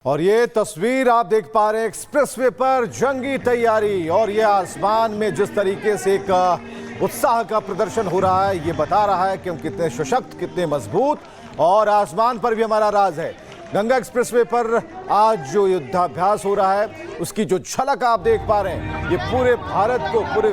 और ये तस्वीर आप देख पा रहे हैं एक्सप्रेसवे पर जंगी तैयारी। और ये आसमान में जिस तरीके से एक उत्साह का प्रदर्शन हो रहा है, ये बता रहा है कि हम कितने सशक्त, कितने मजबूत। और आसमान पर भी हमारा राज है। गंगा एक्सप्रेसवे पर आज जो युद्धाभ्यास हो रहा है, उसकी जो झलक आप देख पा रहे हैं, ये पूरे भारत को, पूरे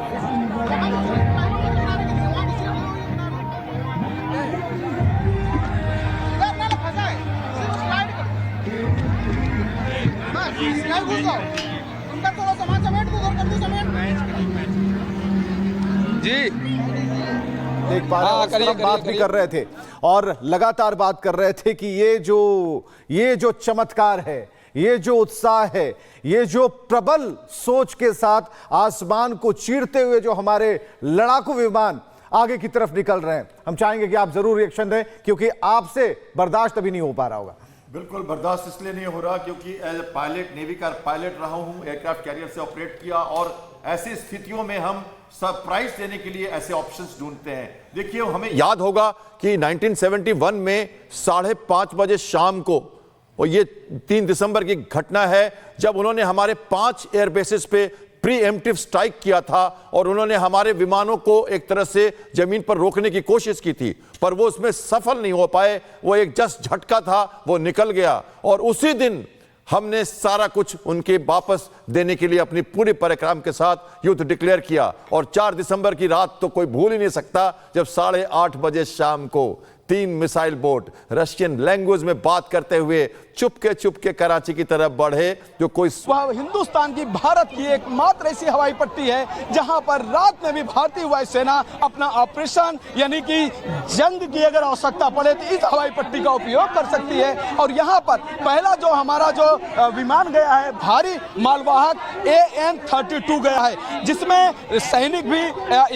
जी देख पा रहे हैं। बात भी कर रहे थे और लगातार बात कर रहे थे कि ये जो चमत्कार है, ये जो उत्साह है, ये जो प्रबल सोच के साथ आसमान को चीरते हुए जो हमारे लड़ाकू विमान आगे की तरफ निकल रहे हैं, हम चाहेंगे कि आप जरूर रिएक्शन दें, क्योंकि आपसे बर्दाश्त अभी नहीं हो पा रहा होगा। बिल्कुल बर्दाश्त इसलिए नहीं हो रहा क्योंकि एज ए पायलट, नेवी का पायलट रहा हूं, एयरक्राफ्ट कैरियर से ऑपरेट किया, और ऐसी स्थितियों में हम सरप्राइज देने के लिए ऐसे ऑप्शंस ढूंढते हैं। देखिए, हमें याद होगा कि 1971 में 5:30 बजे शाम को, और ये 3 दिसंबर की घटना है, जब उन्होंने हमारे 5 एयरबेसेस पे प्रीएम्प्टिव स्ट्राइक किया था और उन्होंने हमारे विमानों को एक तरह से जमीन पर रोकने की कोशिश की थी, पर वो उसमें सफल नहीं हो पाए। वो एक जस्ट झटका था, वो निकल गया। और उसी दिन हमने सारा कुछ उनके वापस देने के लिए अपनी पूरी पराक्रम के साथ युद्ध डिक्लेयर किया। और 4 दिसंबर की रात तो कोई भूल ही नहीं सकता, जब 8:30 बजे शाम को 3 मिसाइल बोट रशियन लैंग्वेज में बात करते हुए चुपके कराची की तरफ बढ़े। जो कोई वह हिंदुस्तान की, भारत की एकमात्र ऐसी हवाई पट्टी है जहां पर रात में भी भारतीय वायुसेना अपना ऑपरेशन, यानी कि जंग की अगर आवश्यकता पड़े तो इस हवाई पट्टी का उपयोग कर सकती है। और यहां पर पहला जो हमारा जो विमान गया है, भारी मालवाहक AN-32 गया है, जिसमें सैनिक भी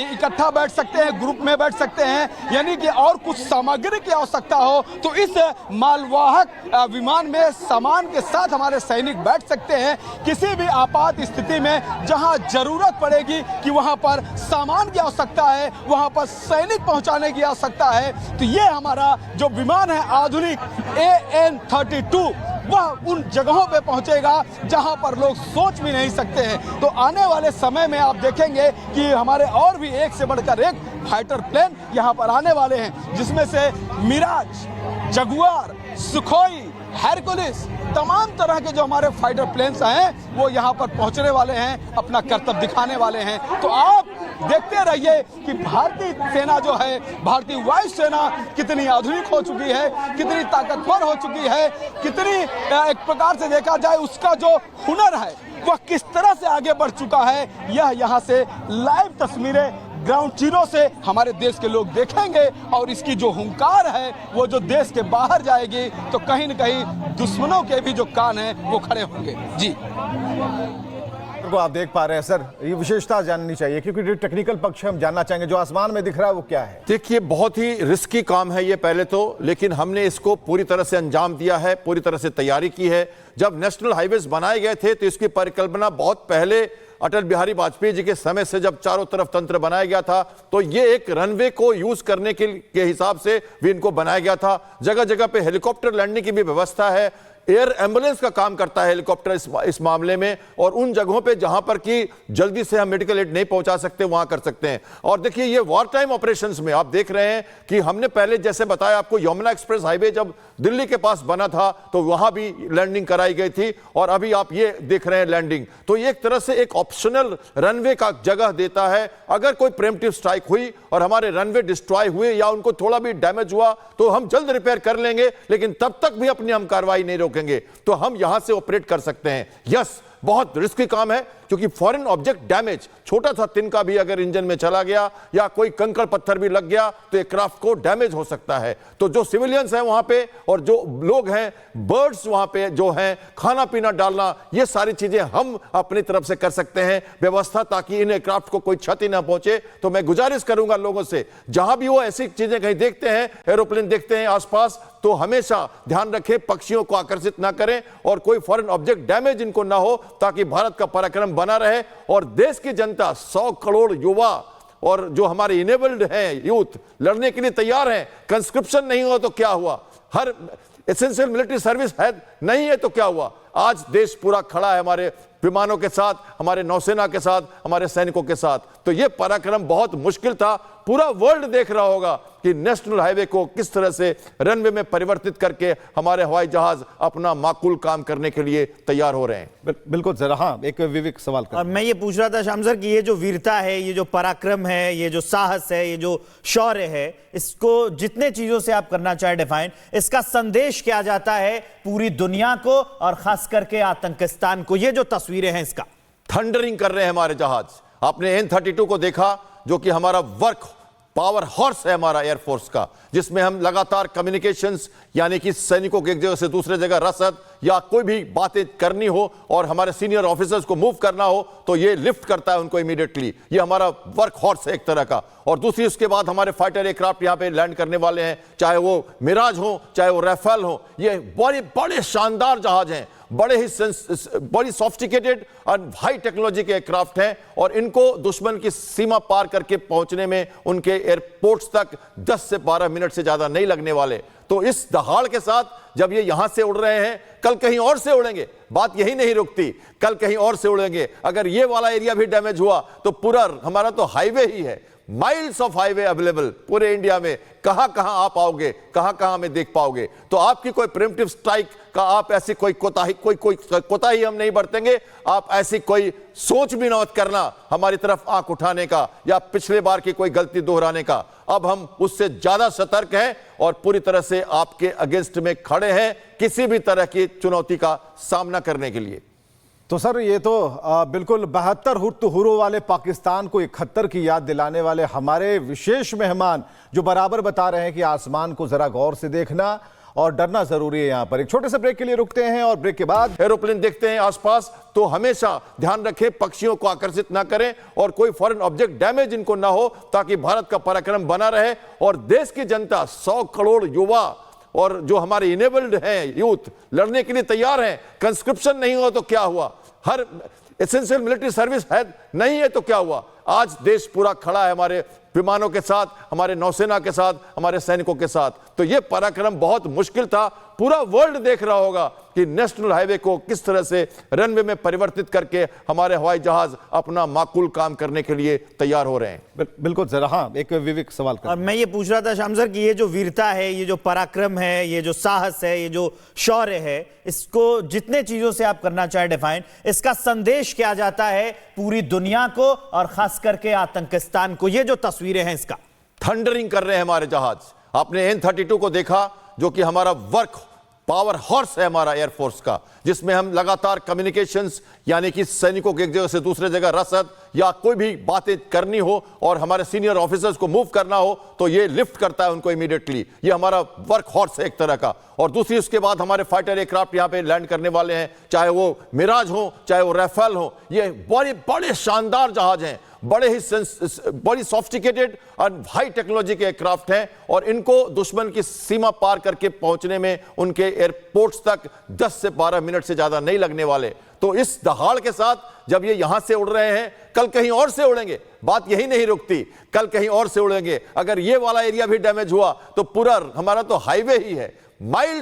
इकट्ठा बैठ सकते हैं, ग्रुप में बैठ सकते हैं, यानी कि और कुछ सामग्री की आवश्यकता हो तो इस मालवाहक विमान में सामान के साथ हमारे सैनिक बैठ सकते हैं। किसी भी आपात स्थिति में जहां जरूरत पड़ेगी कि वहां पर सामान की आवश्यकता है, वहां पर सैनिक पहुंचाने की आवश्यकता है, तो ये हमारा जो विमान है आधुनिक AN-32, वह उन जगहों पे पहुंचेगा जहां पर लोग सोच भी नहीं सकते हैं। तो आने वाले समय में आप देखेंगे कि हमारे और भी एक से बढ़कर एक फाइटर प्लेन यहां पर आने वाले हैं, जिसमें से मिराज, जगुआर, सुखोई, हेरकुलिस, तमाम तरह के जो हमारे फाइटर प्लेन्स हैं वो यहाँ पर पहुँचने वाले हैं, अपना कर्तव्य दिखाने वाले हैं। तो आप देखते रहिए कि भारतीय सेना जो है, भारतीय वायुसेना कितनी आधुनिक हो चुकी है, कितनी ताकतवर हो चुकी है, कितनी एक प्रकार से देखा जाए उसका जो हुनर है वह किस तरह से आगे बढ़ चुका है। यह यहाँ से लाइव तस्वीरें ग्राउंड जीरो से हमारे देश के लोग देखेंगे, और इसकी जो हुंकार है वो जो देश के बाहर जाएगी तो कहीं न कहीं दुश्मनों के भी जो कान हैं वो खड़े होंगे। जी को आप देख पा रहे हैं सर, ये विशेषता जाननी चाहिए, क्योंकि जो टेक्निकल पक्ष हम जानना चाहेंगे, जो आसमान में दिख रहा है वो क्या है। देखिए, बहुत ही रिस्की काम है ये पहले तो, लेकिन हमने इसको पूरी तरह से अंजाम दिया है, पूरी तरह से तैयारी की है। जब नेशनल हाईवेज बनाए गए थे तो इसकी परिकल्पना बहुत पहले अटल बिहारी वाजपेयी जी के समय से, जब चारों तरफ तंत्र बनाया गया था, तो ये एक रनवे को यूज करने के हिसाब से भी इनको बनाया गया था। जगह जगह पे हेलीकॉप्टर लैंडिंग की भी व्यवस्था है। एयर एम्बुलेंस का काम करता है हेलीकॉप्टर इस मामले में, और उन जगहों पे जहां पर कि जल्दी से हम मेडिकल एड नहीं पहुंचा सकते वहां कर सकते हैं। और देखिए, ये वॉर टाइम ऑपरेशंस में आप देख रहे हैं कि हमने पहले जैसे बताया आपको, यमुना एक्सप्रेस हाईवे जब दिल्ली के पास बना था तो वहां भी लैंडिंग कराई गई थी, और अभी आप ये देख रहे हैं लैंडिंग। तो ये एक तरह से एक ऑप्शनल रनवे का जगह देता है। अगर कोई प्रीएम्प्टिव स्ट्राइक हुई और हमारे रनवे डिस्ट्रॉय हुए या उनको थोड़ा भी डैमेज हुआ तो हम जल्द रिपेयर कर लेंगे, लेकिन तब तक भी अपनी हम कार्रवाई नहीं रोकेंगे, तो हम यहां से ऑपरेट कर सकते हैं। यस, बहुत रिस्की काम है, क्योंकि फॉरेन ऑब्जेक्ट डैमेज, छोटा सा तिनका भी अगर इंजन में चला गया या कोई कंकड़ पत्थर भी लग गया तो एयरक्राफ्ट को डैमेज हो सकता है। तो जो सिविलियंस हैं वहां पे और जो लोग हैं, बर्ड्स वहां पे जो हैं, खाना पीना डालना, ये सारी चीजें हम अपनी तरफ से कर सकते हैं व्यवस्था, ताकि इन एयरक्राफ्ट को कोई क्षति ना पहुंचे। तो मैं गुजारिश करूंगा लोगों से, जहां भी वो ऐसी चीजें कहीं देखते हैं, एरोप्लेन देखते हैं आसपास, तो हमेशा ध्यान रखें पक्षियों को आकर्षित ना करें और कोई फॉरेन ऑब्जेक्ट डैमेज इनको ना हो, ताकि भारत का पराक्रम बना रहे और देश की जनता 100 करोड़ युवा और जो हमारे इनेबल्ड हैं यूथ लड़ने के लिए तैयार हैं। कंस्क्रिप्शन नहीं हुआ तो क्या हुआ, हर एसेंशियल मिलिट्री सर्विस है नहीं है तो क्या हुआ, आज देश पूरा खड़ा है हमारे विमानों के साथ, हमारे नौसेना के साथ, हमारे सैनिकों के साथ। तो यह पराक्रम बहुत मुश्किल था। पूरा वर्ल्ड देख रहा होगा कि नेशनल हाईवे को किस तरह से रनवे में परिवर्तित करके हमारे हवाई जहाज अपना माकूल काम करने के लिए तैयार हो रहे हैं। बिल्कुल सर। हाँ, एक विवेक सवाल कर। और मैं ये पूछ रहा था श्याम सर कि ये जो वीरता है, ये जो पराक्रम है, ये जो साहस है, ये जो शौर्य है, इसको जितने चीजों से आप करना चाहे डिफाइन, इसका संदेश क्या जाता है पूरी दुनिया को और खास करके आतंकिस्तान को? ये जो तस्वीरें हैं इसका थंडरिंग कर रहे हैं हमारे जहाज। आपने N-32 को देखा जो कि हमारा वर्क पावर हॉर्स है हमारा एयरफोर्स का, जिसमें हम लगातार कम्युनिकेशंस यानी कि सैनिकों की एक जगह से दूसरे जगह रसद या कोई भी बातें करनी हो और हमारे सीनियर ऑफिसर्स को मूव करना हो तो ये लिफ्ट करता है उनको इमीडिएटली। ये हमारा वर्क हॉर्स है एक तरह का। और दूसरी उसके बाद हमारे फाइटर एयरक्राफ्ट यहाँ पे लैंड करने वाले हैं, चाहे वो मिराज हो चाहे वो राफेल हो। ये बड़े बड़े शानदार जहाज हैं, बड़ी सॉफ्टिकेटेड और हाई टेक्नोलॉजी के एयरक्राफ्ट हैं और इनको दुश्मन की सीमा पार करके पहुंचने में उनके एयरपोर्ट्स तक 10 से 12 मिनट से ज्यादा नहीं लगने वाले। तो इस दहाड़ के साथ जब ये यहां से उड़ रहे हैं, कल कहीं और से उड़ेंगे। बात यही नहीं रुकती, कल कहीं और से उड़ेंगे। अगर ये वाला एरिया भी डैमेज हुआ तो पूरा हमारा तो हाईवे ही है, माइल्स ऑफ हाईवे अवेलेबल पूरे इंडिया में। कहां कहां आप आओगे, कहां कहां हमें देख पाओगे। तो आपकी कोई प्रिमिटिव स्ट्राइक का आप ऐसी कोई कोताही हम नहीं बरतेंगे। आप ऐसी कोई सोच भी मत करना हमारी तरफ आंख उठाने का या पिछले बार की कोई गलती दोहराने का। अब हम उससे ज्यादा सतर्क हैं और पूरी तरह से आपके अगेंस्ट में खड़े हैं किसी भी तरह की चुनौती का सामना करने के लिए। तो सर ये तो बिल्कुल 72 हुर्रो वाले पाकिस्तान को 71 की याद दिलाने वाले हमारे विशेष मेहमान जो बराबर बता रहे हैं कि आसमान को जरा गौर से देखना और डरना जरूरी है। यहां पर एक छोटे से ब्रेक के लिए रुकते हैं और ब्रेक के बाद एरोप्लेन देखते हैं आसपास तो हमेशा ध्यान रखें पक्षियों को आकर्षित ना करें और कोई फॉरेन ऑब्जेक्ट डैमेज इनको ना हो, ताकि भारत का पराक्रम बना रहे और देश की जनता 100 करोड़ युवा और जो हमारे इनेबल्ड हैं यूथ लड़ने के लिए तैयार हैं। कंस्क्रिप्शन नहीं हुआ तो क्या हुआ, हर एसेंशियल मिलिट्री सर्विस है नहीं है तो क्या हुआ। आज देश पूरा खड़ा है हमारे विमानों के साथ, हमारे नौसेना के साथ, हमारे सैनिकों के साथ। तो यह पराक्रम बहुत मुश्किल था। पूरा वर्ल्ड देख रहा होगा कि नेशनल हाईवे को किस तरह से रनवे में परिवर्तित करके हमारे हवाई जहाज अपना माकूल काम करने के लिए तैयार हो रहे हैं। बिल्कुल सर। हाँ, एक विवेक सवाल कर। और मैं ये पूछ रहा था श्याम सर कि ये जो वीरता है, ये जो पराक्रम है, ये जो साहस है, ये जो शौर्य है, इसको जितने चीजों से आप करना चाहे डिफाइन, इसका संदेश क्या जाता है पूरी दुनिया को और खास करके आतंकिस्तान को? ये जो तस्वीरें हैं इसका थंडरिंग कर रहे हैं हमारे जहाज। आपने N-32 को देखा जो कि हमारा वर्क पावर हॉर्स है हमारा एयरफोर्स का, जिसमें हम लगातार कम्युनिकेशंस यानी कि सैनिकों की एक जगह से दूसरे जगह रसद या कोई भी बातें करनी हो और हमारे सीनियर ऑफिसर्स को मूव करना हो तो ये लिफ्ट करता है उनको इमीडिएटली। ये हमारा वर्क हॉर्स है एक तरह का। और दूसरी उसके बाद हमारे फाइटर एयरक्राफ्ट यहाँ पे लैंड करने वाले हैं, चाहे वो मिराज हो चाहे वो राफेल हो। ये बड़े बड़े शानदार जहाज हैं, बड़ी सॉफ्टिकेटेड और हाई टेक्नोलॉजी के एयरक्राफ्ट हैं और इनको दुश्मन की सीमा पार करके पहुंचने में उनके एयरपोर्ट्स तक 10 से 12 मिनट से ज्यादा नहीं लगने वाले। तो इस दहाड़ के साथ जब ये यहां से उड़ रहे हैं, कल कहीं और से उड़ेंगे। बात यही नहीं रुकती, कल कहीं और से उड़ेंगे। अगर ये वाला एरिया भी डैमेज हुआ तो पूरा हमारा तो हाईवे ही है, माइल्स